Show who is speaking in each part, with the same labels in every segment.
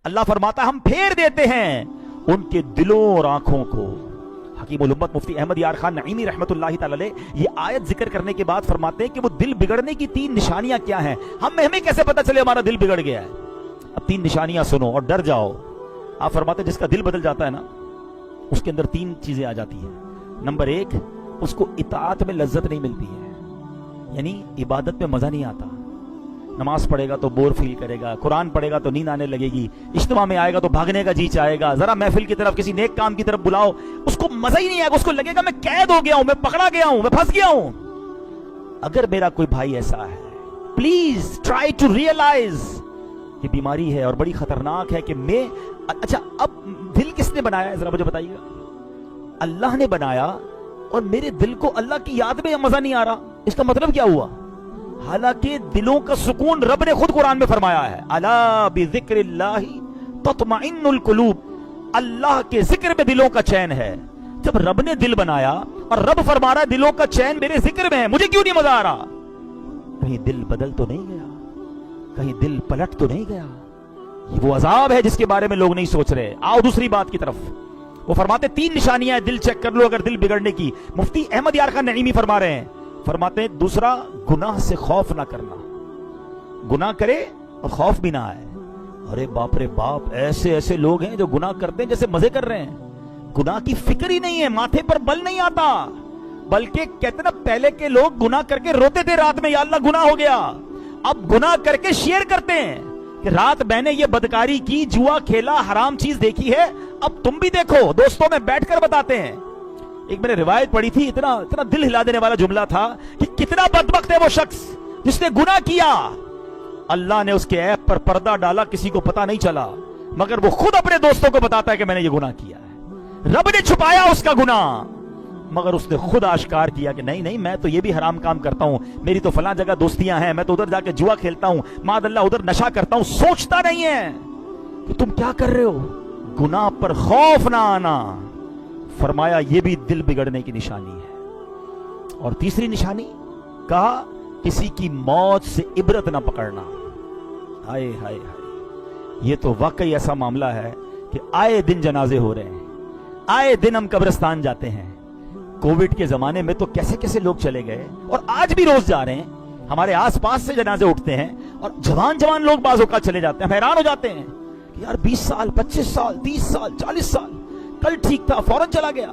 Speaker 1: اللہ فرماتا ہے ہم پھیر دیتے ہیں ان کے دلوں اور آنکھوں کو. حکیم الامت مفتی احمد یار خان نعیمی رحمت اللہ تعالی علیہ یہ آیت ذکر کرنے کے بعد فرماتے ہیں کہ وہ دل بگڑنے کی 3 نشانیاں کیا ہیں. ہمیں کیسے پتا چلے ہمارا دل بگڑ گیا ہے؟ اب 3 نشانیاں سنو اور ڈر جاؤ. آپ فرماتے ہیں جس کا دل بدل جاتا ہے نا اس کے اندر 3 چیزیں آ جاتی ہیں. نمبر 1، اس کو اطاعت میں لذت نہیں ملتی ہے، یعنی عبادت میں مزہ نہیں آتا. نماز پڑھے گا تو بور فیل کرے گا، قرآن پڑھے گا تو نیند آنے لگے گی، اجتماع میں آئے گا تو بھاگنے کا جی چاہے گا، ذرا محفل کی طرف کسی نیک کام کی طرف بلاؤ اس کو مزہ ہی نہیں آئے گا، اس کو لگے گا میں قید ہو گیا ہوں، میں پکڑا گیا ہوں، میں پھنس گیا ہوں. اگر میرا کوئی بھائی ایسا ہے پلیز ٹرائی ٹو ریئلائز یہ بیماری ہے اور بڑی خطرناک ہے کہ میں اچھا اب دل کس نے بنایا ہے ذرا مجھے بتائیے گا؟ اللہ نے بنایا اور میرے دل کو اللہ کی یاد میں مزہ نہیں آ رہا، اس کا مطلب کیا ہوا؟ حالانکہ دلوں کا سکون رب نے خود قرآن میں فرمایا ہے الا بذکر اللہ تطمئن القلوب، اللہ کے ذکر میں دلوں کا چین ہے. جب رب نے دل بنایا اور رب فرما رہا ہے دلوں کا چین میرے ذکر میں ہے، مجھے کیوں نہیں مزہ آ رہا؟ کہیں دل بدل تو نہیں گیا؟ کہیں دل پلٹ تو نہیں گیا؟ یہ وہ عذاب ہے جس کے بارے میں لوگ نہیں سوچ رہے. آؤ دوسری بات کی طرف. وہ فرماتے 3 نشانیاں ہیں، دل چیک کر لو اگر دل بگڑنے کی. مفتی احمد یار خان نعیمی فرما رہے ہیں، فرماتے ہیں دوسرا گناہ سے خوف نہ کرنا، گناہ کرے اور خوف بھی نہ آئے. ارے باپ رے باپ، ایسے لوگ ہیں جو گناہ کرتے ہیں جیسے مزے کر رہے ہیں، گناہ کی فکر ہی نہیں ہے، ماتھے پر بل نہیں آتا. بلکہ کہتے نا پہلے کے لوگ گناہ کر کے روتے تھے رات میں یا اللہ گناہ ہو گیا، اب گناہ کر کے شیئر کرتے ہیں کہ رات میں نے یہ بدکاری کی، جوا کھیلا، حرام چیز دیکھی ہے، اب تم بھی دیکھو. دوستوں میں بیٹھ کر بتاتے ہیں. ایک میں نے روایت پڑھی تھی، اتنا دل ہلا دینے والا جملہ تھا کہ کتنا بدبخت ہے وہ شخص جس نے گناہ کیا، اللہ نے اس کے عیب پر پردہ ڈالا، کسی کو پتا نہیں چلا، مگر وہ خود اپنے دوستوں کو بتاتا ہے کہ میں نے یہ گناہ کیا ہے. رب نے چھپایا اس کا گناہ، مگر اس نے خود آشکار کیا کہ نہیں میں تو یہ بھی حرام کام کرتا ہوں، میری تو فلاں جگہ دوستیاں ہیں، میں تو ادھر جا کے جوا کھیلتا ہوں، معاذ اللہ ادھر نشہ کرتا ہوں. سوچتا نہیں ہے کہ تم کیا کر رہے ہو. گناہ پر خوف نہ آنا، فرمایا یہ بھی دل بگڑنے کی نشانی ہے. اور تیسری نشانی کہا کسی کی موت سے عبرت نہ پکڑنا. ہائے ہائے ہائے، یہ تو واقعی ایسا معاملہ ہے کہ آئے دن جنازے ہو رہے ہیں، آئے دن ہم قبرستان جاتے ہیں. کووڈ کے زمانے میں تو کیسے لوگ چلے گئے اور آج بھی روز جا رہے ہیں. ہمارے آس پاس سے جنازے اٹھتے ہیں اور جوان لوگ بعض اوقات چلے جاتے ہیں. ہم حیران ہو جاتے ہیں کہ یار 20 سال 25 سال 30 سال 40 سال کل ٹھیک تھا فوراً چلا گیا.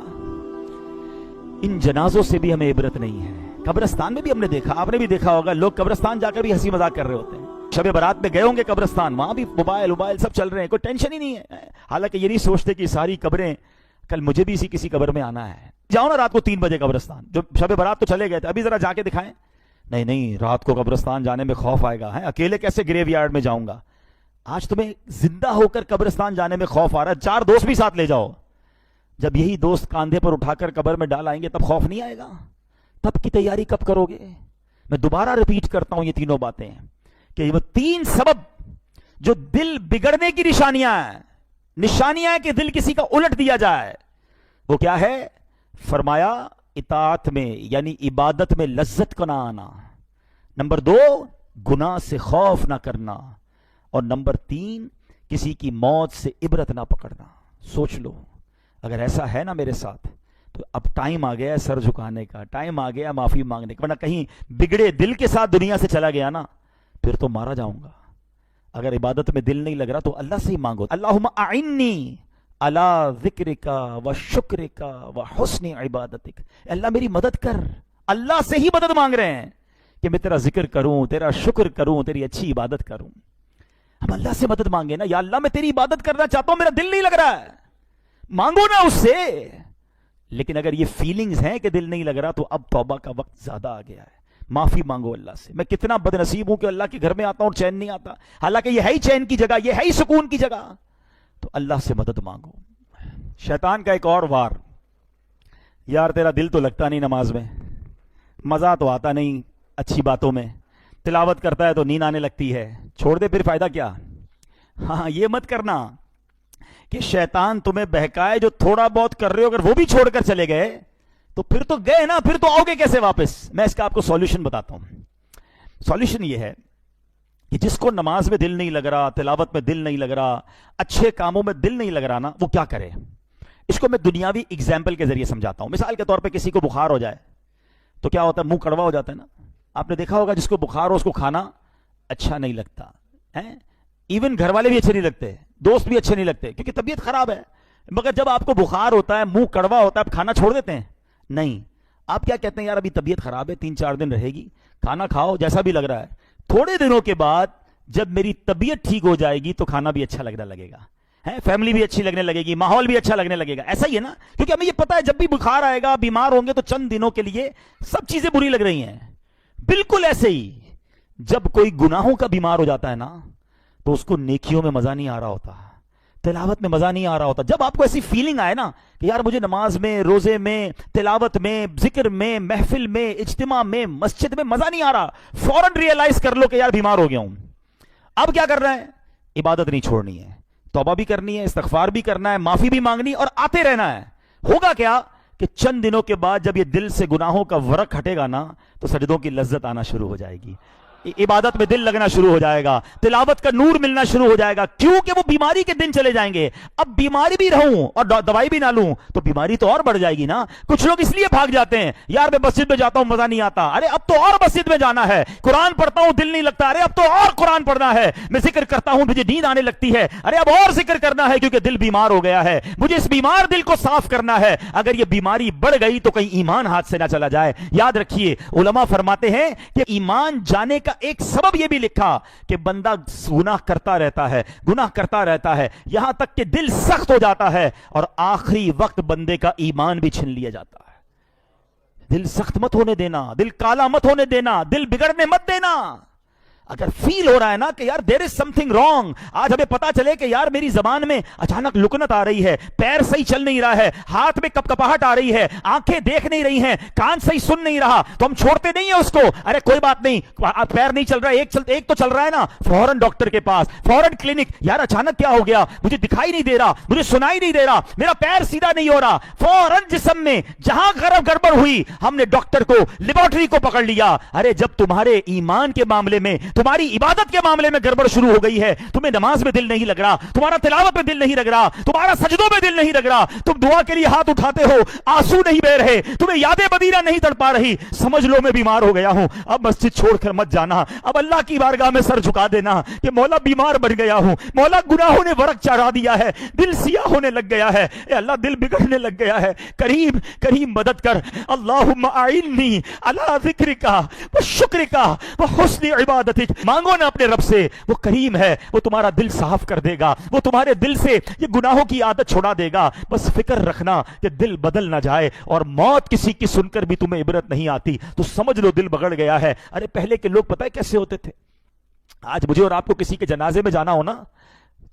Speaker 1: ان جنازوں سے بھی ہمیں عبرت نہیں ہے. قبرستان میں بھی ہم نے دیکھا، آپ نے بھی دیکھا ہوگا، لوگ قبرستان جا کر بھی ہنسی مذاق کر رہے ہوتے ہیں. شب برات میں گئے ہوں گے قبرستان، وہاں بھی موبائل سب چل رہے ہیں، کوئی ٹینشن ہی نہیں ہے. حالانکہ یہ نہیں سوچتے کہ ساری قبریں کل مجھے بھی کسی قبر میں آنا ہے. جاؤ نا رات کو 3 بجے قبرستان، جو شب برات تو چلے گئے تھے، ابھی ذرا جا کے دکھائیں. نہیں رات کو قبرستان جانے میں خوف آئے گا، اکیلے کیسے گریو یارڈ میں جاؤں گا. آج تمہیں زندہ ہو کر قبرستان جانے میں خوف آ رہا ہے، 4 دوست بھی ساتھ لے جاؤ. جب یہی دوست کاندھے پر اٹھا کر قبر میں ڈال آئیں گے تب خوف نہیں آئے گا؟ تب کی تیاری کب کرو گے؟ میں دوبارہ ریپیٹ کرتا ہوں یہ تینوں باتیں کہ یہ 3 سبب جو دل بگڑنے کی نشانیاں ہیں کہ دل کسی کا الٹ دیا جائے. وہ کیا ہے؟ فرمایا اطاعت میں یعنی عبادت میں لذت کو نہ آنا. نمبر 2 گناہ سے خوف نہ کرنا. اور نمبر 3 کسی کی موت سے عبرت نہ پکڑنا. سوچ لو اگر ایسا ہے نا میرے ساتھ تو اب ٹائم آ گیا ہے سر جھکانے کا، ٹائم آ گیا معافی مانگنے کا. ورنہ کہیں بگڑے دل کے ساتھ دنیا سے چلا گیا نا پھر تو مارا جاؤں گا. اگر عبادت میں دل نہیں لگ رہا تو اللہ سے ہی مانگو. اللہم اعنی علی ذکرک و شکرک و حسن عبادتک. اللہ میری مدد کر. اللہ سے ہی مدد مانگ رہے ہیں کہ میں تیرا ذکر کروں، تیرا شکر کروں، تیری اچھی عبادت کروں. ہم اللہ سے مدد مانگے نا، یا اللہ میں تیری عبادت کرنا چاہتا ہوں، میرا دل نہیں لگ رہا ہے. مانگو نا اس سے. لیکن اگر یہ فیلنگز ہیں کہ دل نہیں لگ رہا تو اب توبہ کا وقت زیادہ آ گیا ہے. معافی مانگو اللہ سے. میں کتنا بد نصیب ہوں کہ اللہ کے گھر میں آتا ہوں اور چین نہیں آتا، حالانکہ یہ ہے ہی چین کی جگہ، یہ ہے ہی سکون کی جگہ. تو اللہ سے مدد مانگو. شیطان کا ایک اور وار، یار تیرا دل تو لگتا نہیں نماز میں، مزہ تو آتا نہیں اچھی باتوں میں، تلاوت کرتا ہے تو نیند آنے لگتی ہے، چھوڑ دے پھر فائدہ کیا. ہاں یہ مت کرنا کہ شیطان تمہیں بہکائے، جو تھوڑا بہت کر رہے ہو اگر وہ بھی چھوڑ کر چلے گئے تو پھر تو گئے نا، پھر تو آؤ گے کیسے واپس. میں اس کا آپ کو سولوشن بتاتا ہوں. سولوشن یہ ہے کہ جس کو نماز میں دل نہیں لگ رہا، تلاوت میں دل نہیں لگ رہا، اچھے کاموں میں دل نہیں لگ رہا نا، وہ کیا کرے؟ اس کو میں دنیاوی اگزامپل کے ذریعے سمجھاتا ہوں. مثال کے طور پہ کسی کو بخار ہو جائے تو کیا ہوتا ہے؟ منہ کڑوا ہو جاتا ہے نا. آپ نے دیکھا ہوگا جس کو بخار ہو اس کو کھانا اچھا نہیں لگتا ہے، ایون گھر والے بھی اچھے نہیں لگتے، دوست بھی اچھے نہیں لگتے، کیونکہ طبیعت خراب ہے. مگر جب آپ کو بخار ہوتا ہے، منہ کڑوا ہوتا ہے، آپ کھانا چھوڑ دیتے ہیں؟ نہیں. آپ کیا کہتے ہیں؟ یار ابھی طبیعت خراب ہے، 3-4 دن رہے گی، کھانا کھاؤ جیسا بھی لگ رہا ہے، تھوڑے دنوں کے بعد جب میری طبیعت ٹھیک ہو جائے گی تو کھانا بھی اچھا لگنے لگے گا، فیملی بھی اچھی لگنے لگے گی، ماحول بھی اچھا لگنے لگے گا. ایسا ہی ہے نا، کیونکہ ہمیں یہ پتا ہے جب بھی بخار آئے گا، بیمار ہوں گے تو چند دنوں کے لیے سب چیزیں بری لگ رہی ہیں. بالکل ایسے ہی جب کوئی گناہوں کا بیمار ہو جاتا ہے نا تو اس کو نیکیوں میں مزہ نہیں آ رہا ہوتا، تلاوت میں مزہ نہیں آ رہا ہوتا. جب آپ کو ایسی فیلنگ آئے نا کہ یار مجھے نماز میں، روزے میں، تلاوت میں، ذکر میں، محفل میں، اجتماع میں، مسجد میں مزہ نہیں آ رہا، فوراً ریئلائز کر لو کہ یار بیمار ہو گیا ہوں. اب کیا کرنا ہے؟ عبادت نہیں چھوڑنی ہے، توبہ بھی کرنی ہے، استغفار بھی کرنا ہے، معافی بھی مانگنی اور آتے رہنا ہے. ہوگا کیا کہ چند دنوں کے بعد جب یہ دل سے گناہوں کا ورق ہٹے گا نا تو سجدوں کی لذت آنا شروع ہو جائے گی، عبادت میں دل لگنا شروع ہو جائے گا، تلاوت کا نور ملنا شروع ہو جائے گا. کیونکہ وہ بیماری کے دن چلے جائیں گے. اب بیماری بھی رہوں اور دوائی بھی نہ لوں تو بیماری تو اور بڑھ جائے گی نا. کچھ لوگ اس لیے بھاگ جاتے ہیں، یار میں مسجد میں جاتا ہوں مزہ نہیں آتا، ارے اب تو اور مسجد میں جانا ہے. قرآن پڑھتا ہوں دل نہیں لگتا، ارے اب تو اور قرآن پڑھنا ہے. میں ذکر کرتا ہوں مجھے نیند آنے لگتی ہے، ارے اب اور ذکر کرنا ہے کیونکہ دل بیمار ہو گیا ہے، مجھے اس بیمار دل کو صاف کرنا ہے. اگر یہ بیماری بڑھ گئی تو کہیں ایمان ہاتھ سے نہ چلا جائے. یاد رکھیے علماء فرماتے ہیں کہ ایمان جانے کا ایک سبب یہ بھی لکھا کہ بندہ گناہ کرتا رہتا ہے یہاں تک کہ دل سخت ہو جاتا ہے اور آخری وقت بندے کا ایمان بھی چھین لیا جاتا ہے. دل سخت مت ہونے دینا، دل کالا مت ہونے دینا، دل بگڑنے مت دینا. اگر فیل ہو رہا ہے نا کہ یار دیر از سم تھنگ رانگ، آج ہمیں پتا چلے کہ یار میری زبان میں اچانک لکنت آ رہی ہے، پیر صحیح چل نہیں رہا ہے، ہاتھ میں کپکپاہٹ آ رہی ہے، آنکھیں دیکھ نہیں رہی ہیں، کان صحیح سن نہیں رہا، تو ہم چھوڑتے نہیں ہیں اس کو. ارے کوئی بات نہیں، پیر نہیں چل رہا، ایک تو چل رہا ہے نا، فوراً ڈاکٹر کے پاس، فوراً کلینک. یار اچانک کیا ہو گیا؟ مجھے دکھائی نہیں دے رہا، مجھے سنائی نہیں دے رہا، میرا پیر سیدھا نہیں ہو رہا. فوراً جسم میں جہاں گڑبڑ ہوئی ہم نے ڈاکٹر کو، لیبارٹری کو پکڑ لیا. ارے جب تمہارے ایمان کے معاملے میں، تمہاری عبادت کے معاملے میں گڑبڑ شروع ہو گئی ہے، تمہیں نماز میں دل نہیں لگ رہا، تمہارا تلاوت میں دل نہیں لگ رہا، تمہارا سجدوں میں دل نہیں لگ رہا، تم دعا کے لیے ہاتھ اٹھاتے ہو آنسو نہیں بہ رہے، تمہیں یاد مدینہ نہیں تڑپا رہی، سمجھ لو میں بیمار ہو گیا ہوں. اب مسجد چھوڑ کر مت جانا، اب اللہ کی بارگاہ میں سر جھکا دینا کہ مولا بیمار بن گیا ہوں، مولا گناہوں نے ورق چڑھا دیا ہے، دل سیاہ ہونے لگ گیا ہے، اے اللہ دل بگڑنے لگ گیا ہے، کریم مدد کر. اللہم اعنی علی ذکرک و شکرک و حسن عبادتک. مانگو نا اپنے رب سے، وہ کریم ہے، وہ تمہارا دل صاف کر دے گا، وہ تمہارے دل سے یہ گناہوں کی عادت چھوڑا دے گا. بس فکر رکھنا کہ دل بدل نہ جائے، اور موت کسی کی سن کر بھی تمہیں عبرت نہیں آتی تو سمجھ لو دل بگڑ گیا ہے. ارے پہلے کے لوگ پتہ ہے کیسے ہوتے تھے؟ آج مجھے اور آپ کو کسی کے جنازے میں جانا ہو نا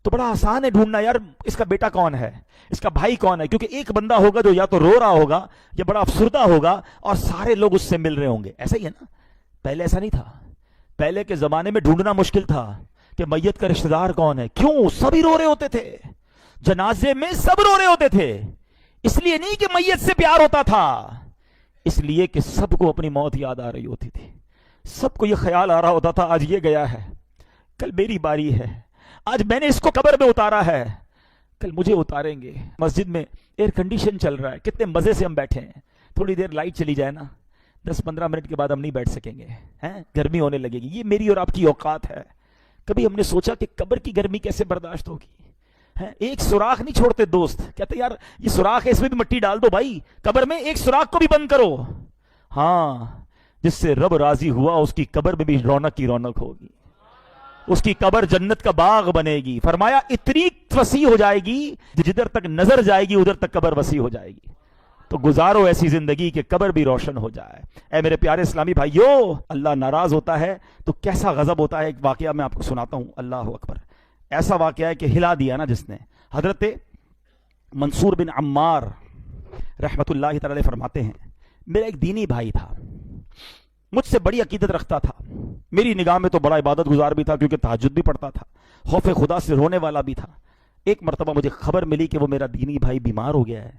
Speaker 1: تو بڑا آسان ہے ڈھونڈنا، یار اس کا بیٹا کون ہے، اس کا بھائی کون ہے، کیونکہ ایک بندہ ہوگا جو یا تو رو رہا ہوگا یا بڑا افسردہ ہوگا اور سارے لوگ اس سے مل رہے ہوں گے. ایسا ہی ہے نا؟ پہلے ایسا نہیں تھا. پہلے کے زمانے میں ڈھونڈنا مشکل تھا کہ میت کا رشتہ دار کون ہے. کیوں؟ سبھی رو رہے ہوتے تھے جنازے میں، سب رو رہے ہوتے تھے. اس لیے نہیں کہ میت سے پیار ہوتا تھا، اس لیے کہ سب کو اپنی موت یاد آ رہی ہوتی تھی، سب کو یہ خیال آ رہا ہوتا تھا آج یہ گیا ہے، کل میری باری ہے، آج میں نے اس کو قبر میں اتارا ہے، کل مجھے اتاریں گے. مسجد میں ایئر کنڈیشن چل رہا ہے، کتنے مزے سے ہم بیٹھے ہیں، تھوڑی دیر لائٹ چلی جائے نا 10-15 منٹ کے بعد ہم نہیں بیٹھ سکیں گے، گرمی ہونے لگے گی. یہ میری اور آپ کی اوقات ہے. کبھی ہم نے سوچا کہ قبر کی گرمی کیسے برداشت ہوگی؟ ایک سوراخ نہیں چھوڑتے دوست، کہتے یار یہ سوراخ ہے اس میں بھی مٹی ڈال دو بھائی، قبر میں ایک سوراخ کو بھی بند کرو. ہاں، جس سے رب راضی ہوا اس کی قبر میں بھی رونق کی رونق ہوگی، اس کی قبر جنت کا باغ بنے گی. فرمایا اتنی وسیع ہو جائے گی جدھر تک نظر جائے گی ادھر تک قبر وسیع ہو جائے گی. تو گزارو ایسی زندگی کہ قبر بھی روشن ہو جائے. اے میرے پیارے اسلامی بھائیو، اللہ ناراض ہوتا ہے تو کیسا غضب ہوتا ہے. ایک واقعہ میں آپ کو سناتا ہوں. اللہ اکبر. ایسا واقعہ ہے کہ ہلا دیا نا جس نے. حضرت منصور بن عمار رحمت اللہ تعالی فرماتے ہیں میرا ایک دینی بھائی تھا، مجھ سے بڑی عقیدت رکھتا تھا، میری نگاہ میں تو بڑا عبادت گزار بھی تھا کیونکہ تہجد بھی پڑھتا تھا، خوف خدا سے رونے والا بھی تھا. ایک مرتبہ مجھے خبر ملی کہ وہ میرا دینی بھائی بیمار ہو گیا ہے.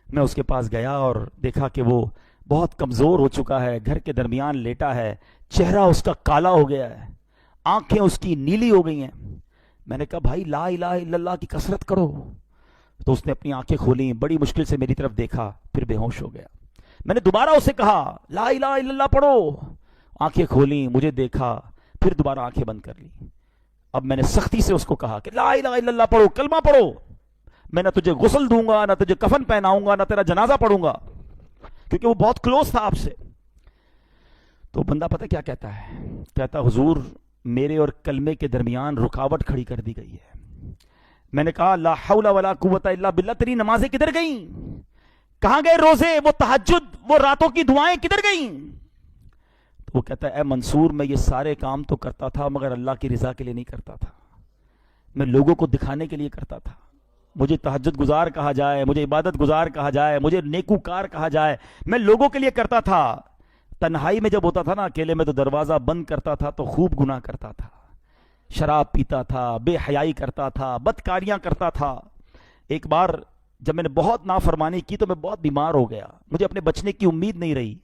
Speaker 1: میں اس کے پاس گیا اور دیکھا کہ وہ بہت کمزور ہو چکا ہے، گھر کے درمیان لیٹا ہے، چہرہ اس کا کالا ہو گیا ہے. آنکھیں اس کی نیلی ہو گئی ہیں. میں نے کہا بھائی لا الہ الا اللہ کی کثرت کرو. تو اس نے اپنی آنکھیں کھولیں, بڑی مشکل سے میری طرف دیکھا, پھر بے ہوش ہو گیا. میں نے دوبارہ اسے کہا لا الہ الا اللہ پڑھو. آنکھیں کھولیں, مجھے دیکھا, پھر دوبارہ آنکھیں بند کر لی. اب میں نے سختی سے اس کو کہا کہ لا الہ الا اللہ پڑھو, کلمہ پڑھو. میں نہ تجھے غسل دوں گا, نہ تجھے کفن پہناؤں گا, نہ تیرا جنازہ پڑھوں گا, کیونکہ وہ بہت کلوز تھا آپ سے. تو بندہ پتہ کیا کہتا ہے, کہتا حضور میرے اور کلمے کے درمیان رکاوٹ کھڑی کر دی گئی ہے. میں نے کہا لا حول ولا قوت الا باللہ, تیری نمازیں کدھر گئیں, کہاں گئے روزے, وہ تہجد, وہ راتوں کی دعائیں کدھر گئیں؟ تو وہ کہتا ہے اے منصور میں یہ سارے کام تو کرتا تھا مگر اللہ کی رضا کے لیے نہیں کرتا تھا, میں لوگوں کو دکھانے کے لیے کرتا تھا. مجھے تہجد گزار کہا جائے, مجھے عبادت گزار کہا جائے, مجھے نیکوکار کہا جائے, میں لوگوں کے لیے کرتا تھا. تنہائی میں جب ہوتا تھا نا اکیلے میں, تو دروازہ بند کرتا تھا تو خوب گناہ کرتا تھا, شراب پیتا تھا, بے حیائی کرتا تھا, بدکاریاں کرتا تھا. ایک بار جب میں نے بہت نافرمانی کی تو میں بہت بیمار ہو گیا, مجھے اپنے بچنے کی امید نہیں رہی.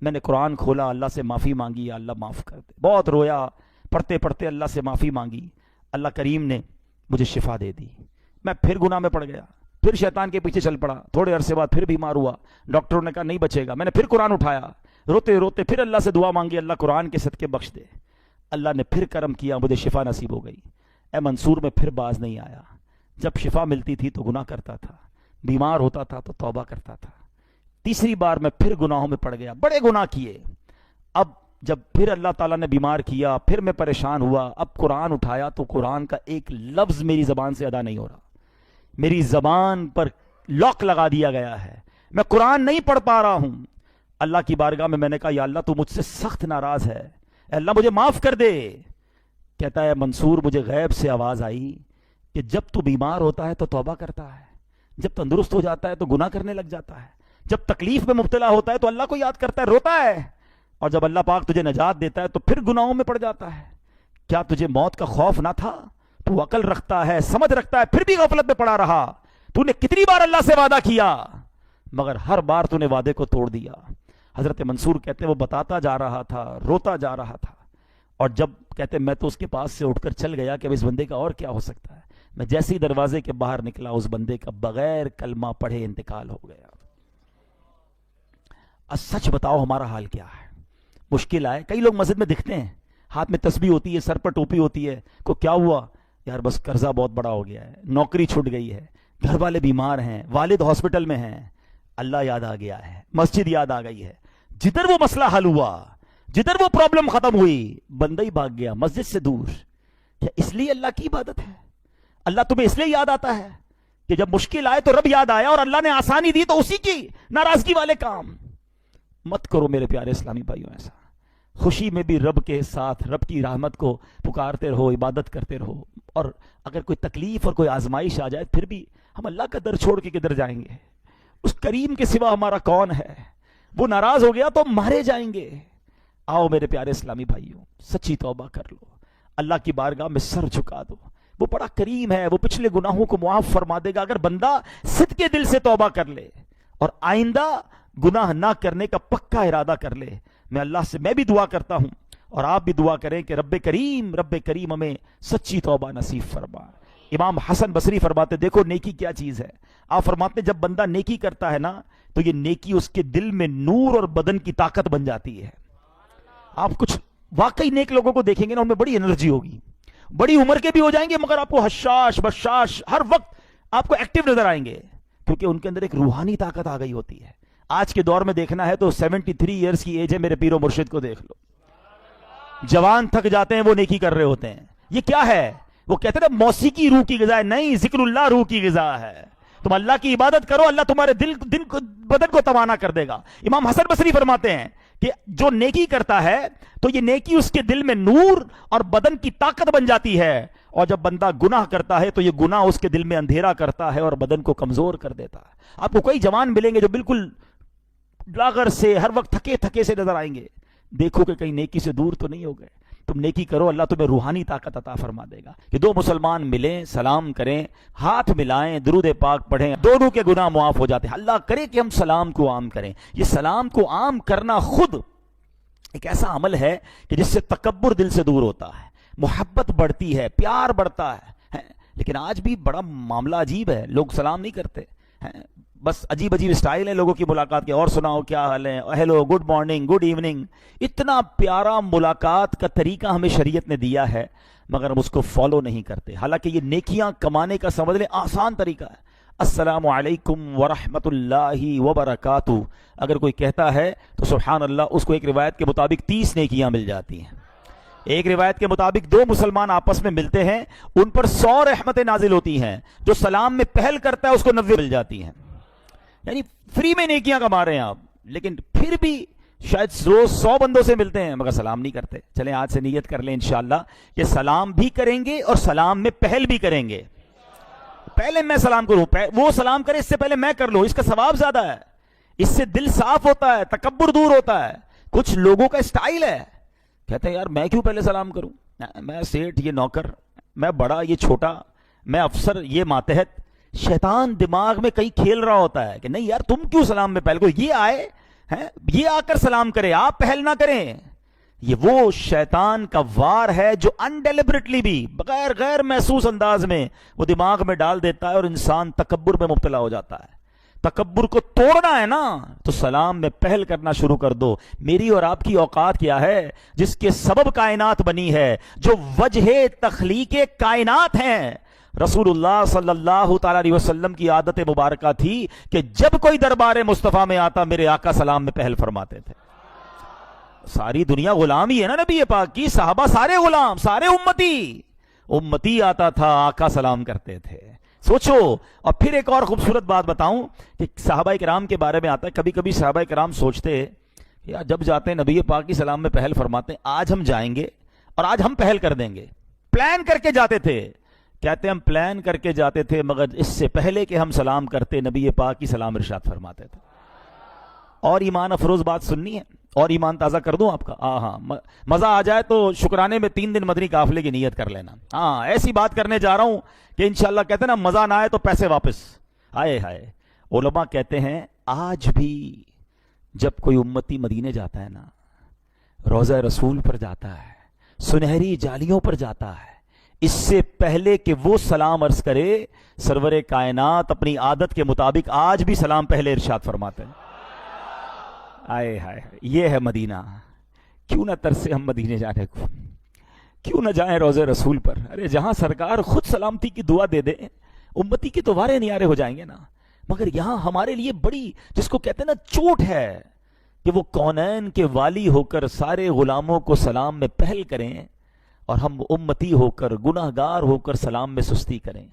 Speaker 1: میں نے قرآن کھولا, اللہ سے معافی مانگی, اللہ معاف کر دے. بہت رویا, پڑھتے پڑھتے اللہ سے معافی مانگی. اللہ کریم نے مجھے شفا دے دی. میں پھر گناہ میں پڑ گیا, پھر شیطان کے پیچھے چل پڑا. تھوڑے عرصے بعد پھر بیمار ہوا, ڈاکٹروں نے کہا نہیں بچے گا. میں نے پھر قرآن اٹھایا, روتے روتے پھر اللہ سے دعا مانگی, اللہ قرآن کے صدقے بخش دے. اللہ نے پھر کرم کیا, مجھے شفا نصیب ہو گئی. اے منصور میں پھر باز نہیں آیا. جب شفا ملتی تھی تو گناہ کرتا تھا, بیمار ہوتا تھا تو توبہ کرتا تھا. تیسری بار میں پھر گناہوں میں پڑ گیا, بڑے گناہ کیے. اب جب پھر اللہ تعالیٰ نے بیمار کیا, پھر میں پریشان ہوا. اب قرآن اٹھایا تو قرآن کا ایک لفظ میری زبان سے ادا نہیں ہو رہا, میری زبان پر لاک لگا دیا گیا ہے, میں قرآن نہیں پڑھ پا رہا ہوں. اللہ کی بارگاہ میں نے کہا یا اللہ تو مجھ سے سخت ناراض ہے, اے اللہ مجھے معاف کر دے. کہتا ہے منصور مجھے غیب سے آواز آئی کہ جب تو بیمار ہوتا ہے تو توبہ کرتا ہے, جب تندرست ہو جاتا ہے تو گناہ کرنے لگ جاتا ہے, جب تکلیف میں مبتلا ہوتا ہے تو اللہ کو یاد کرتا ہے, روتا ہے, اور جب اللہ پاک تجھے نجات دیتا ہے تو پھر گناہوں میں پڑ جاتا ہے. کیا تجھے موت کا خوف نہ تھا؟ تو عقل رکھتا ہے, سمجھ رکھتا ہے, پھر بھی غفلت میں پڑا رہا. تو نے کتنی بار اللہ سے وعدہ کیا مگر ہر بار تو نے وعدے کو توڑ دیا. حضرت منصور کہتے ہیں وہ بتاتا جا رہا تھا, روتا جا رہا تھا, اور جب کہتے میں تو اس کے پاس سے اٹھ کر چل گیا کہ اب اس بندے کا اور کیا ہو سکتا ہے. میں جیسے ہی دروازے کے باہر نکلا اس بندے کا بغیر کلمہ پڑھے انتقال ہو گیا. سچ بتاؤ ہمارا حال کیا ہے؟ مشکل آئے, کئی لوگ مسجد میں دکھتے ہیں, ہاتھ میں تسبیح ہوتی ہے, سر پر ٹوپی ہوتی ہے, کو کیا ہوا یار بس قرضہ بہت بڑا ہو گیا ہے, نوکری چھوٹ گئی ہے, گھر والے بیمار ہیں, والد ہاسپٹل میں ہیں, اللہ یاد آ گیا ہے, مسجد یاد آ گئی ہے. جدھر وہ مسئلہ حل ہوا, جدھر وہ پرابلم ختم ہوئی, بندہ ہی بھاگ گیا مسجد سے دور. کیا اس لیے اللہ کی عبادت ہے؟ اللہ تمہیں اس لیے یاد آتا ہے کہ جب مشکل آئے تو رب یاد آیا, اور اللہ نے آسانی دی تو اسی کی ناراضگی والے کام مت کرو میرے پیارے اسلامی بھائیوں. ایسا خوشی میں بھی رب کے ساتھ رب کی رحمت کو پکارتے رہو, عبادت کرتے رہو. اور اگر کوئی تکلیف اور کوئی آزمائش آ جائے پھر بھی ہم اللہ کا در چھوڑ کے کدھر جائیں گے؟ اس کریم کے سوا ہمارا کون ہے؟ وہ ناراض ہو گیا تو ہم مارے جائیں گے. آؤ میرے پیارے اسلامی بھائیوں, سچی توبہ کر لو, اللہ کی بارگاہ میں سر جھکا دو. وہ بڑا کریم ہے, وہ پچھلے گناہوں کو معاف فرما دے گا اگر بندہ صدقے دل سے توبہ کر لے اور آئندہ گناہ نہ کرنے کا پکا ارادہ کر لے. میں اللہ سے میں بھی دعا کرتا ہوں اور آپ بھی دعا کریں کہ رب کریم ہمیں سچی توبہ نصیب فرما. امام حسن بصری فرماتے دیکھو نیکی کیا چیز ہے. آپ فرماتے جب بندہ نیکی کرتا ہے نا تو یہ نیکی اس کے دل میں نور اور بدن کی طاقت بن جاتی ہے. آپ کچھ واقعی نیک لوگوں کو دیکھیں گے نا, ان میں بڑی انرجی ہوگی, بڑی عمر کے بھی ہو جائیں گے مگر آپ کو حشاش بشاش ہر وقت آپ کو ایکٹیو نظر آئیں گے, کیونکہ ان کے اندر ایک روحانی طاقت آ گئی ہوتی ہے. آج کے دور میں دیکھنا ہے تو 73 ایئرز کی ایج ہے, میرے پیر و مرشد کو دیکھ لو, جوان تھک جاتے ہیں وہ نیکی کر رہے ہوتے ہیں. یہ کیا ہے؟ وہ کہتے ہیں موسیقی روح کی غذا ہے, نہیں, ذکر اللہ روح کی غذا ہے. تم اللہ کی عبادت کرو, اللہ تمہارے بدن کو توانا کر دے گا. امام حسن بصری فرماتے ہیں کہ جو نیکی کرتا ہے تو یہ نیکی اس کے دل میں نور اور بدن کی طاقت بن جاتی ہے, اور جب بندہ گناہ کرتا ہے تو یہ گناہ اس کے دل میں اندھیرا کرتا ہے اور بدن کو کمزور کر دیتا ہے. آپ کو کئی جوان ملیں گے جو بالکل لاغر سے ہر وقت تھکے تھکے سے نظر آئیں گے. دیکھو کہ کہیں نیکی سے دور تو نہیں ہو گئے. تم نیکی کرو, اللہ تمہیں روحانی طاقت عطا فرما دے گا. کہ دو مسلمان ملیں, سلام کریں, ہاتھ ملائیں, درود پاک پڑھیں, دونوں کے گناہ معاف ہو جاتے ہیں. اللہ کرے کہ ہم سلام کو عام کریں. یہ سلام کو عام کرنا خود ایک ایسا عمل ہے کہ جس سے تکبر دل سے دور ہوتا ہے, محبت بڑھتی ہے، پیار بڑھتا ہے۔ لیکن آج بھی بڑا معاملہ عجیب ہے، لوگ سلام نہیں کرتے ہیں، بس عجیب عجیب اسٹائل ہے لوگوں کی ملاقات کے، اور سناؤ کیا حال ہے، hello, good morning, good evening. اتنا پیارا ملاقات کا طریقہ ہمیں شریعت نے دیا ہے، مگر ہم اس کو فالو نہیں کرتے، حالانکہ یہ نیکیاں کمانے کا سمجھ لیں آسان طریقہ ہے۔ السلام علیکم ورحمۃ اللہ وبرکاتہ اگر کوئی کہتا ہے تو سبحان اللہ، اس کو ایک روایت کے مطابق 30 نیکیاں مل جاتی ہیں۔ ایک روایت کے مطابق 2 مسلمان آپس میں ملتے ہیں، ان پر 100 رحمتیں نازل ہوتی ہیں، جو سلام میں پہل کرتا ہے اس کو 90 مل جاتی ہیں۔ یعنی فری میں نیکیاں کما رہے ہیں آپ، لیکن پھر بھی شاید روز 100 بندوں سے ملتے ہیں مگر سلام نہیں کرتے۔ چلیں آج سے نیت کر لیں انشاءاللہ کہ سلام بھی کریں گے اور سلام میں پہل بھی کریں گے۔ پہلے میں سلام کروں، وہ سلام کرے اس سے پہلے میں کر لوں، اس کا ثواب زیادہ ہے، اس سے دل صاف ہوتا ہے، تکبر دور ہوتا ہے۔ کچھ لوگوں کا اسٹائل ہے، کہتے ہیں یار میں کیوں پہلے سلام کروں، میں سیٹھ یہ نوکر، میں بڑا یہ چھوٹا، میں افسر یہ ماتحت۔ شیطان دماغ میں کہیں کھیل رہا ہوتا ہے کہ نہیں یار تم کیوں سلام میں پہل کرو، یہ آئے ہیں یہ آ کر سلام کرے، آپ پہل نہ کریں۔ یہ وہ شیطان کا وار ہے جو انڈیلیبریٹلی بھی بغیر غیر محسوس انداز میں وہ دماغ میں ڈال دیتا ہے اور انسان تکبر میں مبتلا ہو جاتا ہے۔ تکبر کو توڑنا ہے نا تو سلام میں پہل کرنا شروع کر دو۔ میری اور آپ کی اوقات کیا ہے جس کے سبب کائنات بنی ہے، جو وجہ تخلیق کائنات ہیں۔ رسول اللہ صلی اللہ تعالی علیہ وسلم کی عادت مبارکہ تھی کہ جب کوئی دربار مصطفیٰ میں آتا میرے آقا سلام میں پہل فرماتے تھے۔ ساری دنیا غلام ہی ہے نا نبی پاک کی، صحابہ سارے غلام، سارے امتی آتا تھا، آقا سلام کرتے تھے۔ سوچو۔ اور پھر ایک اور خوبصورت بات بتاؤں کہ صحابہ کرام کے بارے میں آتا ہے، کبھی کبھی صحابہ کرام سوچتے کہ یار جب جاتے ہیں نبی پاک کی سلام میں پہل فرماتے ہیں، آج ہم جائیں گے اور آج ہم پہل کر دیں گے۔ پلان کر کے جاتے تھے، کہتے ہم پلان کر کے جاتے تھے مگر اس سے پہلے کہ ہم سلام کرتے نبی پاک کی سلام ارشاد فرماتے تھے۔ اور ایمان افروز بات سننی ہے اور ایمان تازہ کر دوں آپ کا؟ ہاں مزہ آ جائے تو شکرانے میں 3 دن مدنی قافلے کی نیت کر لینا۔ ہاں ایسی بات کرنے جا رہا ہوں کہ انشاءاللہ کہتے ہیں نا مزہ نہ آئے تو پیسے واپس۔ آئے ہائے، علماء کہتے ہیں آج بھی جب کوئی امتی مدینے جاتا ہے نا، روضہ رسول پر جاتا ہے، سنہری جالیوں پر جاتا ہے، اس سے پہلے کہ وہ سلام عرض کرے سرور کائنات اپنی عادت کے مطابق آج بھی سلام پہلے ارشاد فرماتے ہیں۔ آئے ہائے، یہ ہے مدینہ۔ کیوں نہ ترسے ہم مدینے جانے کو، کیوں نہ جائیں روضہ رسول پر؟ ارے جہاں سرکار خود سلامتی کی دعا دے دیں امتی کی تو وارے نیارے ہو جائیں گے نا۔ مگر یہاں ہمارے لیے بڑی جس کو کہتے ہیں نا چوٹ ہے کہ وہ کونین کے والی ہو کر سارے غلاموں کو سلام میں پہل کریں اور ہم امتی ہو کر گناہگار ہو کر سلام میں سستی کریں۔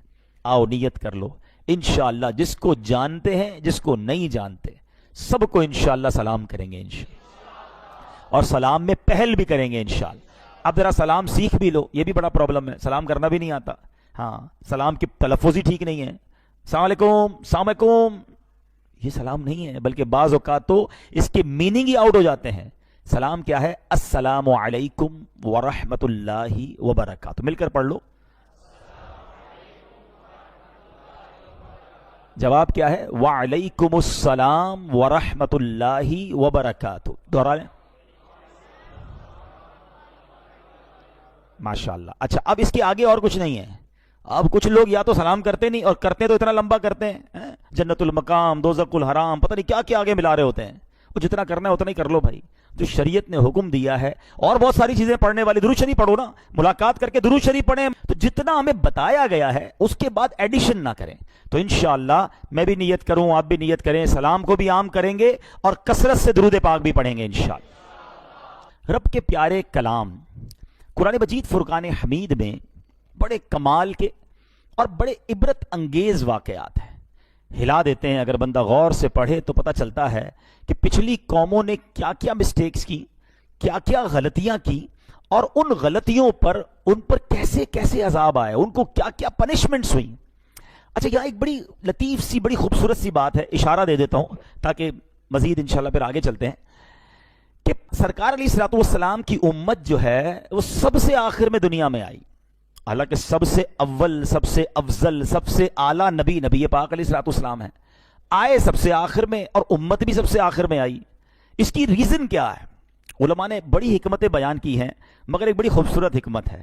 Speaker 1: آؤ نیت کر لو انشاءاللہ، جس کو جانتے ہیں جس کو نہیں جانتے سب کو انشاءاللہ سلام کریں گے انشاءاللہ، اور سلام میں پہل بھی کریں گے انشاءاللہ۔ اب ذرا سلام سیکھ بھی لو، یہ بھی بڑا پرابلم ہے، سلام کرنا بھی نہیں آتا۔ ہاں سلام کی تلفظ ہی ٹھیک نہیں ہے، السلام علیکم، السلام علیکم، یہ سلام نہیں ہے، بلکہ بعض اوقات تو اس کے میننگ ہی آؤٹ ہو جاتے ہیں۔ سلام کیا ہے؟ السلام علیکم ورحمۃ اللہ وبرکاتہ، مل کر پڑھ لو۔ جواب کیا ہے؟ وعلیکم السلام ورحمۃ اللہ وبرکاتہ، دوہرا لیں۔ ماشاءاللہ۔ اچھا اب اس کے آگے اور کچھ نہیں ہے۔ اب کچھ لوگ یا تو سلام کرتے نہیں، اور کرتے تو اتنا لمبا کرتے ہیں، جنت المقام، دوزخ الحرام، پتہ نہیں کیا کیا آگے ملا رہے ہوتے ہیں۔ وہ جتنا کرنا ہے اتنا ہی کر لو بھائی، جو شریعت نے حکم دیا ہے۔ اور بہت ساری چیزیں پڑھنے والی، درود شریف پڑھو نا، ملاقات کر کے درود شریف پڑھیں، تو جتنا ہمیں بتایا گیا ہے اس کے بعد ایڈیشن نہ کریں۔ تو انشاءاللہ میں بھی نیت کروں، آپ بھی نیت کریں، سلام کو بھی عام کریں گے اور کثرت سے درود پاک بھی پڑھیں گے انشاءاللہ۔ رب کے پیارے کلام قرآن مجید فرقان حمید میں بڑے کمال کے اور بڑے عبرت انگیز واقعات ہیں، ہلا دیتے ہیں۔ اگر بندہ غور سے پڑھے تو پتہ چلتا ہے کہ پچھلی قوموں نے کیا کیا مسٹیکس کی، کیا کیا غلطیاں کی، اور ان غلطیوں پر ان پر کیسے کیسے عذاب آئے، ان کو کیا کیا پنشمنٹس ہوئی۔ اچھا یہاں ایک بڑی لطیف سی بڑی خوبصورت سی بات ہے، اشارہ دے دیتا ہوں تاکہ مزید انشاءاللہ پھر آگے چلتے ہیں، کہ سرکار علیہ الصلوۃ والسلام کی امت جو ہے وہ سب سے آخر میں دنیا میں آئی، حالانکہ سب سے اول، سب سے افضل، سب سے اعلیٰ نبی پاک علیہ الصلوۃ والسلام ہیں، آئے سب سے آخر میں اور امت بھی سب سے آخر میں آئی۔ اس کی ریزن کیا ہے؟ علماء نے بڑی حکمتیں بیان کی ہیں، مگر ایک بڑی خوبصورت حکمت ہے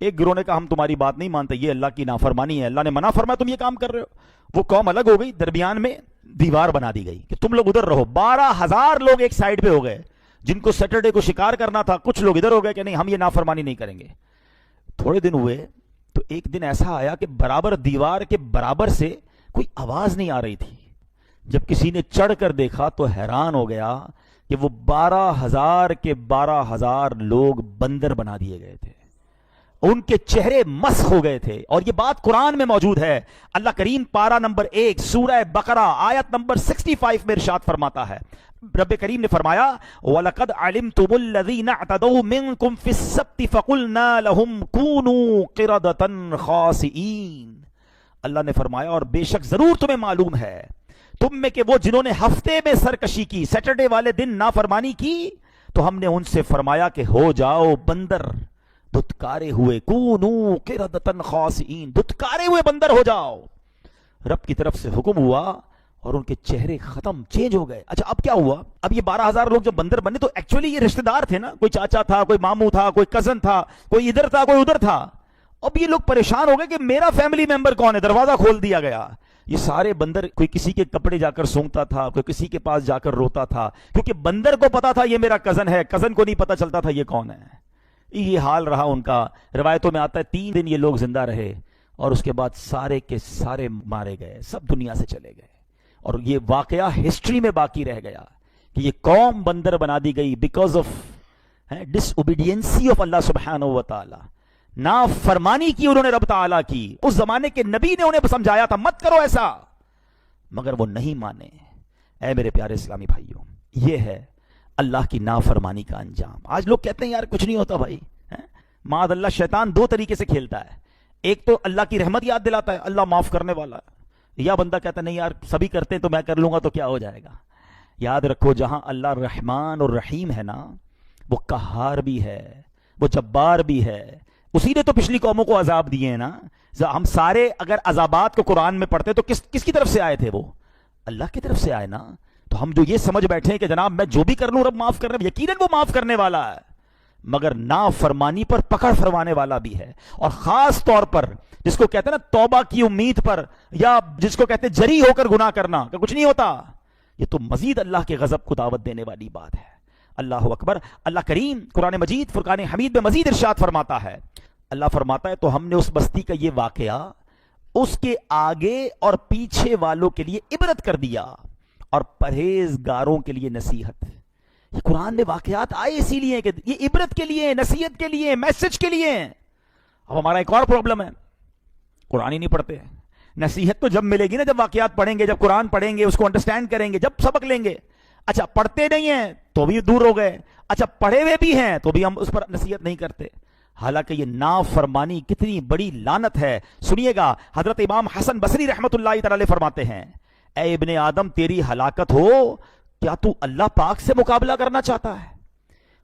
Speaker 1: ایک گروہ نے کہا ہم تمہاری بات نہیں مانتے، یہ اللہ کی نافرمانی ہے، اللہ نے منع فرمایا تم یہ کام کر رہے ہو۔ وہ قوم الگ ہو گئی، درمیان میں دیوار بنا دی گئی کہ تم لوگ ادھر رہو۔ 12,000 لوگ ایک سائیڈ پہ ہو گئے، جن کو سیٹرڈے کو شکار کرنا تھا، کچھ لوگ ادھر ہو گئے کہ نہیں ہم یہ نافرمانی نہیں کریں گے۔ تھوڑے دن ہوئے تو ایک دن ایسا آیا کہ برابر دیوار کے برابر سے کوئی آواز نہیں آ رہی تھی۔ جب کسی نے چڑھ کر دیکھا تو حیران ہو گیا کہ وہ 12,000 کے 12,000 لوگ بندر بنا دیے گئے تھے، ان کے چہرے مسخ ہو گئے تھے۔ اور یہ بات قرآن میں موجود ہے۔ اللہ کریم پارہ نمبر 1 سورہ بقرہ آیت نمبر 65 میں ارشاد فرماتا ہے، رب کریم نے فرمایا وَلَقَدْ عَلِمْتُمُ الَّذِينَ اعْتَدَوْا مِنْكُمْ فِي السَّبْتِ فَقُلْنَا لَهُمْ كُونُوا قِرَدَةً خَاسِئِينَ۔ اللہ نے فرمایا اور بے شک ضرور تمہیں معلوم ہے تم میں کہ وہ جنہوں نے ہفتے میں سرکشی کی، سیٹرڈے والے دن نافرمانی کی، تو ہم نے ان سے فرمایا کہ ہو جاؤ بندر دھتکارے ہوئے، کونوا قردۃ خاسئین، دھتکارے ہوئے بندر ہو جاؤ۔ رب کی طرف سے حکم ہوا اور ان کے چہرے ختم، چینج ہو گئے۔ اچھا اب کیا ہوا؟ اب یہ 12,000 لوگ جب بندر بنے تو ایکچولی یہ رشتہ دار تھے نا، کوئی چاچا تھا، کوئی ماموں تھا، کوئی کزن تھا، کوئی ادھر تھا، کوئی ادھر تھا۔ اب یہ لوگ پریشان ہو گئے کہ میرا فیملی ممبر کون ہے، دروازہ کھول دیا گیا۔ یہ سارے بندر، کوئی کسی کے کپڑے جا کر سونگتا تھا، کوئی کسی کے پاس جا کر روتا تھا، کیونکہ بندر کو پتا تھا یہ میرا کزن ہے، کزن کو نہیں پتا چلتا تھا یہ کون ہے۔ یہ حال رہا ان کا۔ روایتوں میں آتا ہے 3 دن یہ لوگ زندہ رہے اور اس کے بعد سارے کے سارے مارے گئے، سب دنیا سے چلے گئے۔ اور یہ واقعہ ہسٹری میں باقی رہ گیا کہ یہ قوم بندر بنا دی گئی بیکاز آف ڈس اوبیڈینسی آف اللہ سبحانہ و تعالی۔ نافرمانی کی انہوں نے رب تعالیٰ کی۔ اس زمانے کے نبی نے انہیں سمجھایا تھا مت کرو ایسا، مگر وہ نہیں مانے۔ اے میرے پیارے اسلامی بھائیوں، یہ ہے اللہ کی نافرمانی کا انجام۔ آج لوگ کہتے ہیں یار کچھ نہیں ہوتا بھائی، معاذ اللہ شیطان 2 طریقے سے کھیلتا ہے۔ ایک تو اللہ کی رحمت یاد دلاتا ہے، اللہ معاف کرنے والا ہے، یا بندہ کہتا ہے نہیں یار سبھی کرتے ہیں تو میں کر لوں گا تو کیا ہو جائے گا۔ یاد رکھو جہاں اللہ رحمان اور رحیم ہے نا، وہ قہار بھی ہے، وہ جبار بھی ہے۔ اسی نے تو پچھلی قوموں کو عذاب دیے ہیں نا۔ ہم سارے اگر عذابات کو قرآن میں پڑھتے تو کس کی طرف سے آئے تھے؟ وہ اللہ کی طرف سے آئے نا۔ تو ہم جو یہ سمجھ بیٹھے ہیں کہ جناب میں جو بھی کر لوں رب معاف کرنے، یقیناً وہ معاف کرنے والا ہے، مگر نافرمانی پر پکڑ فرمانے والا بھی ہے۔ اور خاص طور پر جس کو کہتے ہیں نا توبہ کی امید پر، یا جس کو کہتے ہیں جری ہو کر گناہ کرنا کہ کچھ نہیں ہوتا، یہ تو مزید اللہ کے غضب کو دعوت دینے والی بات ہے۔ اللہ اکبر۔ اللہ کریم قرآن مجید فرقان حمید میں مزید ارشاد فرماتا ہے، اللہ فرماتا ہے تو ہم نے اس بستی کا یہ واقعہ اس کے آگے اور پیچھے والوں کے لیے عبرت کر دیا اور پرہیزگاروں کے لیے نصیحت۔ یہ قرآن میں واقعات آئے اسی لیے کہ یہ عبرت کے لیے، نصیحت کے لیے، میسج کے لیے۔ اب ہمارا ایک اور پرابلم ہے، قرآن ہی نہیں پڑھتے۔ نصیحت تو جب ملے گی نا جب واقعات پڑھیں گے، جب قرآن پڑھیں گے، اس کو انڈرسٹینڈ کریں گے، جب سبق لیں گے۔ اچھا پڑھتے نہیں ہیں تو بھی دور ہو گئے، اچھا پڑھے ہوئے بھی ہیں تو بھی ہم اس پر نصیحت نہیں کرتے۔ حالانکہ یہ نافرمانی کتنی بڑی لعنت ہے۔ سنیے گا، حضرت امام حسن بصری رحمت اللہ تعالی فرماتے ہیں، اے ابن آدم تیری ہلاکت ہو، کیا تو اللہ پاک سے مقابلہ کرنا چاہتا ہے؟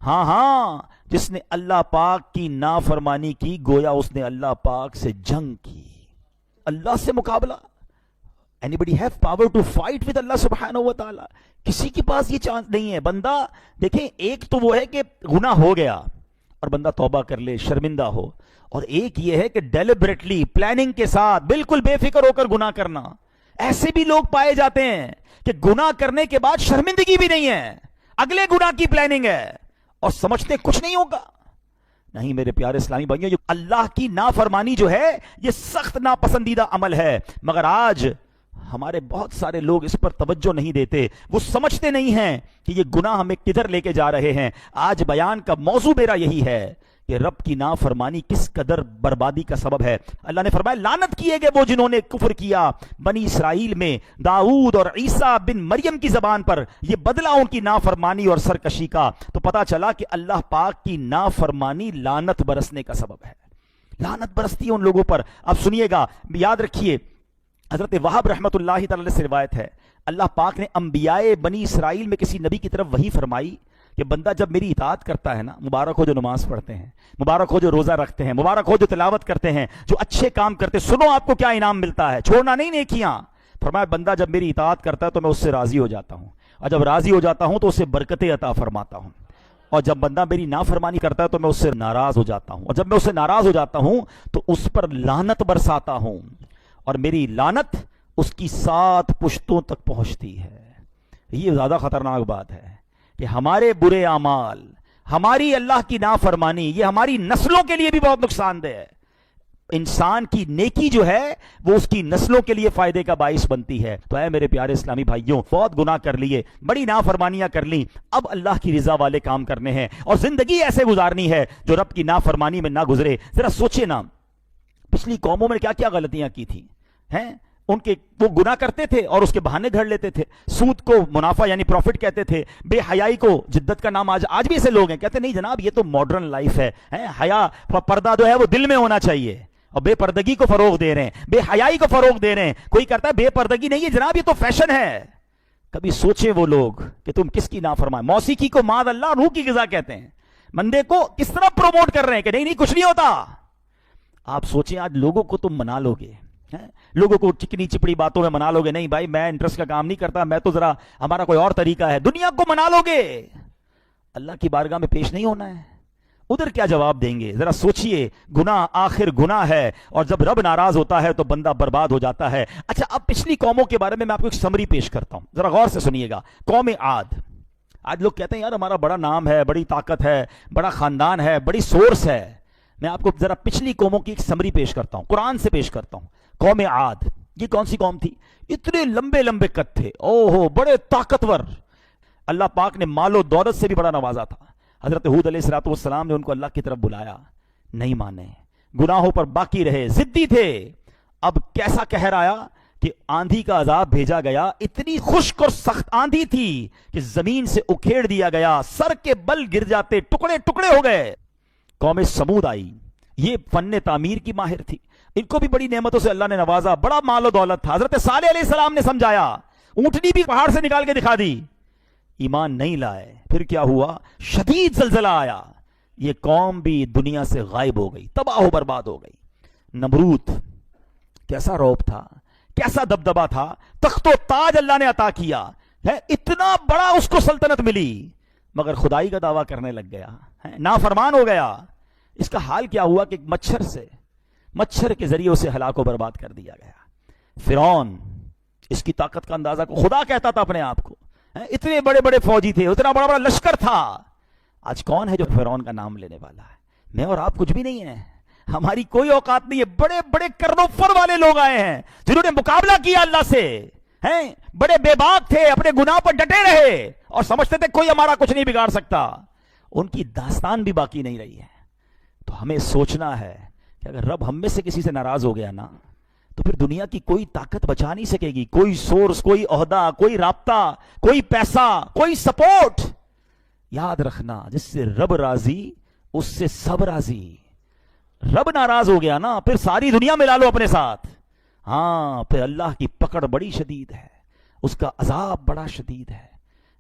Speaker 1: ہاں ہاں، جس نے اللہ پاک کی نافرمانی کی گویا اس نے اللہ پاک سے جنگ کی۔ اللہ سے مقابلہ، anybody have power to fight with اللہ سبحانہ و تعالی؟ کسی کے پاس یہ چانس نہیں ہے۔ بندہ دیکھیں، ایک تو وہ ہے کہ گناہ ہو گیا اور بندہ توبہ کر لے، شرمندہ ہو، اور ایک یہ ہے کہ ڈیلیبریٹلی پلاننگ کے ساتھ بالکل بے فکر ہو کر گناہ کرنا۔ ایسے بھی لوگ پائے جاتے ہیں کہ گناہ کرنے کے بعد شرمندگی بھی نہیں ہے، اگلے گناہ کی پلاننگ ہے اور سمجھتے کچھ نہیں ہوگا۔ نہیں میرے پیارے اسلامی بھائیوں، یہ اللہ کی نافرمانی جو ہے یہ سخت ناپسندیدہ عمل ہے، مگر آج ہمارے بہت سارے لوگ اس پر توجہ نہیں دیتے، وہ سمجھتے نہیں ہیں کہ یہ گناہ ہمیں کدھر لے کے جا رہے ہیں۔ آج بیان کا موضوع میرا یہی ہے کہ رب کی نافرمانی کس قدر بربادی کا سبب ہے۔ اللہ نے فرمایا لعنت کیے گئے وہ جنہوں نے کفر کیا بنی اسرائیل میں داؤد اور عیسیٰ بن مریم کی زبان پر، یہ بدلہ ان کی نافرمانی اور سرکشی کا۔ تو پتا چلا کہ اللہ پاک کی نافرمانی لعنت برسنے کا سبب ہے، لعنت برستی ہے ان لوگوں پر۔ اب سنیے گا، یاد رکھیے، حضرت وہب رحمت اللہ تعالی سے روایت ہے، اللہ پاک نے انبیاء بنی اسرائیل میں کسی نبی کی طرف وحی فرمائی کہ بندہ جب میری اطاعت کرتا ہے نا، مبارک ہو جو نماز پڑھتے ہیں، مبارک ہو جو روزہ رکھتے ہیں، مبارک ہو جو تلاوت کرتے ہیں، جو اچھے کام کرتے، سنو آپ کو کیا انعام ملتا ہے، چھوڑنا نہیں نیکیاں۔ فرمایا بندہ جب میری اطاعت کرتا ہے تو میں اس سے راضی ہو جاتا ہوں، اور جب راضی ہو جاتا ہوں تو اسے برکتیں عطا فرماتا ہوں، اور جب بندہ میری نافرمانی کرتا ہے تو میں اس سے ناراض ہو جاتا ہوں، اور جب میں اس سے ناراض ہو جاتا ہوں تو اس پر لعنت برساتا ہوں، اور میری لعنت اس کی 7 پشتوں تک پہنچتی ہے۔ یہ زیادہ خطرناک بات ہے کہ ہمارے برے اعمال، ہماری اللہ کی نافرمانی، یہ ہماری نسلوں کے لیے بھی بہت نقصان دہ ہے۔ انسان کی نیکی جو ہے وہ اس کی نسلوں کے لیے فائدے کا باعث بنتی ہے۔ تو اے میرے پیارے اسلامی بھائیوں، بہت گناہ کر لیے، بڑی نافرمانیاں کر لی، اب اللہ کی رضا والے کام کرنے ہیں اور زندگی ایسے گزارنی ہے جو رب کی نافرمانی میں نہ گزرے۔ ذرا سوچے نا، پچھلی قوموں میں کیا کیا غلطیاں کی تھیں ہیں؟ ان کے وہ گناہ کرتے تھے اور اس کے بہانے گھڑ لیتے تھے۔ سود کو منافع یعنی پروفٹ کہتے تھے، بے حیائی کو جدت کا نام۔ آج بھی ایسے لوگ ہیں کہتے نہیں جناب یہ تو ماڈرن لائف ہے، حیا پردہ جو ہے وہ دل میں ہونا چاہیے، اور بے پردگی کو فروغ دے رہے ہیں، بے حیائی کو فروغ دے رہے ہیں۔ کوئی کہتا ہے بے پردگی نہیں ہے جناب، یہ تو فیشن ہے۔ کبھی سوچیں وہ لوگ کہ تم کس کی نافرمان، موسیقی کو معاذ اللہ روح کی غذا کہتے ہیں، مندے کو کس طرح پروموٹ کر رہے ہیں کہ نہیں کچھ نہیں ہوتا۔ آپ سوچیں آج لوگوں کو تم منا لو گے، لوگوں کو چکنی چپڑی باتوں میں منا لو گے، نہیں بھائی میں انٹرسٹ کا کام نہیں کرتا، میں تو ذرا ہمارا کوئی اور طریقہ ہے، دنیا کو منا لو گے، اللہ کی بارگاہ میں پیش نہیں ہونا ہے، ادھر کیا جواب دیں گے؟ ذرا سوچئے، گناہ آخر گناہ ہے، اور جب رب ناراض ہوتا ہے تو بندہ برباد ہو جاتا ہے۔ اچھا اب پچھلی قوموں کے بارے میں آپ کو ایک سمری پیش کرتا ہوں، ذرا غور سے سنیے گا۔ قوم عاد، آج لوگ کہتے ہیں یار ہمارا بڑا نام ہے، بڑی طاقت ہے، بڑا خاندان ہے، بڑی سورس ہے۔ میں آپ کو ذرا پچھلی قوموں کی ایک سمری پیش کرتا ہوں، قرآن سے پیش کرتا ہوں۔ قوم عاد یہ کون سی قوم تھی؟ اتنے لمبے لمبے قد تھے، اوہو بڑے طاقتور، اللہ پاک نے مال و دولت سے بھی بڑا نوازا تھا۔ حضرت ہود علیہ السلام نے ان کو اللہ کی طرف بلایا، نہیں مانے، گناہوں پر باقی رہے، ضدی تھے۔ اب کیسا قہر آیا کہ آندھی کا عذاب بھیجا گیا، اتنی خشک اور سخت آندھی تھی کہ زمین سے اکھیڑ دیا گیا، سر کے بل گر جاتے، ٹکڑے ٹکڑے ہو گئے۔ قوم سمود آئی، یہ فن تعمیر کی ماہر تھی، ان کو بھی بڑی نعمتوں سے اللہ نے نوازا، بڑا مال و دولت تھا۔ حضرت صالح علیہ السلام نے سمجھایا، اونٹنی بھی پہاڑ سے نکال کے دکھا دی، ایمان نہیں لائے۔ پھر کیا ہوا؟ شدید زلزلہ آیا، یہ قوم بھی دنیا سے غائب ہو گئی، تباہ و برباد ہو گئی۔ نمرود کیسا رعب تھا، کیسا دبدبا تھا، تخت و تاج اللہ نے عطا کیا ہے، اتنا بڑا اس کو سلطنت ملی، مگر خدائی کا دعویٰ کرنے لگ گیا، نافرمان ہو گیا۔ اس کا حال کیا ہوا کہ مچھر کے ذریعے اسے ہلاک و برباد کر دیا گیا۔ فرعون، اس کی طاقت کا اندازہ کو خدا کہتا تھا اپنے آپ کو، اتنے بڑے بڑے فوجی تھے، اتنا بڑا بڑا لشکر تھا۔ آج کون ہے جو فرعون کا نام لینے والا ہے؟ میں اور آپ کچھ بھی نہیں ہیں، ہماری کوئی اوقات نہیں ہے۔ بڑے بڑے کرنوفر والے لوگ آئے ہیں جنہوں نے مقابلہ کیا اللہ سے، بڑے بے باک تھے، اپنے گناہ پر ڈٹے رہے اور سمجھتے تھے کوئی ہمارا کچھ نہیں بگاڑ سکتا۔ ان کی داستان بھی باقی نہیں رہی ہے۔ تو ہمیں سوچنا ہے کہ اگر رب ہم میں سے کسی سے ناراض ہو گیا نا تو پھر دنیا کی کوئی طاقت بچا نہیں سکے گی، کوئی سورس، کوئی عہدہ، کوئی رابطہ، کوئی پیسہ، کوئی سپورٹ۔ یاد رکھنا، جس سے رب راضی اس سے سب راضی۔ رب ناراض ہو گیا نا پھر ساری دنیا ملا لو اپنے ساتھ، ہاں پھر اللہ کی پکڑ بڑی شدید ہے، اس کا عذاب بڑا شدید ہے۔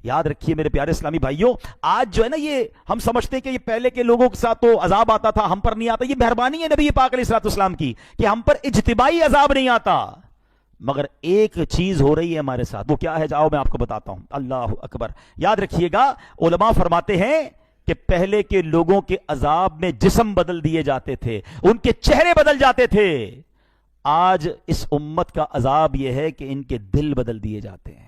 Speaker 1: یاد رکھیے میرے پیارے اسلامی بھائیوں، آج جو ہے نا یہ ہم سمجھتے ہیں کہ یہ پہلے کے لوگوں کے ساتھ تو عذاب آتا تھا، ہم پر نہیں آتا۔ یہ مہربانی ہے نبی پاک علیہ السلام کی کہ ہم پر اجتماعی عذاب نہیں آتا، مگر ایک چیز ہو رہی ہے ہمارے ساتھ، وہ کیا ہے؟ جاؤ میں آپ کو بتاتا ہوں۔ اللہ اکبر۔ یاد رکھیے گا، علماء فرماتے ہیں کہ پہلے کے لوگوں کے عذاب میں جسم بدل دیے جاتے تھے، ان کے چہرے بدل جاتے تھے۔ آج اس امت کا عذاب یہ ہے کہ ان کے دل بدل دیے جاتے ہیں۔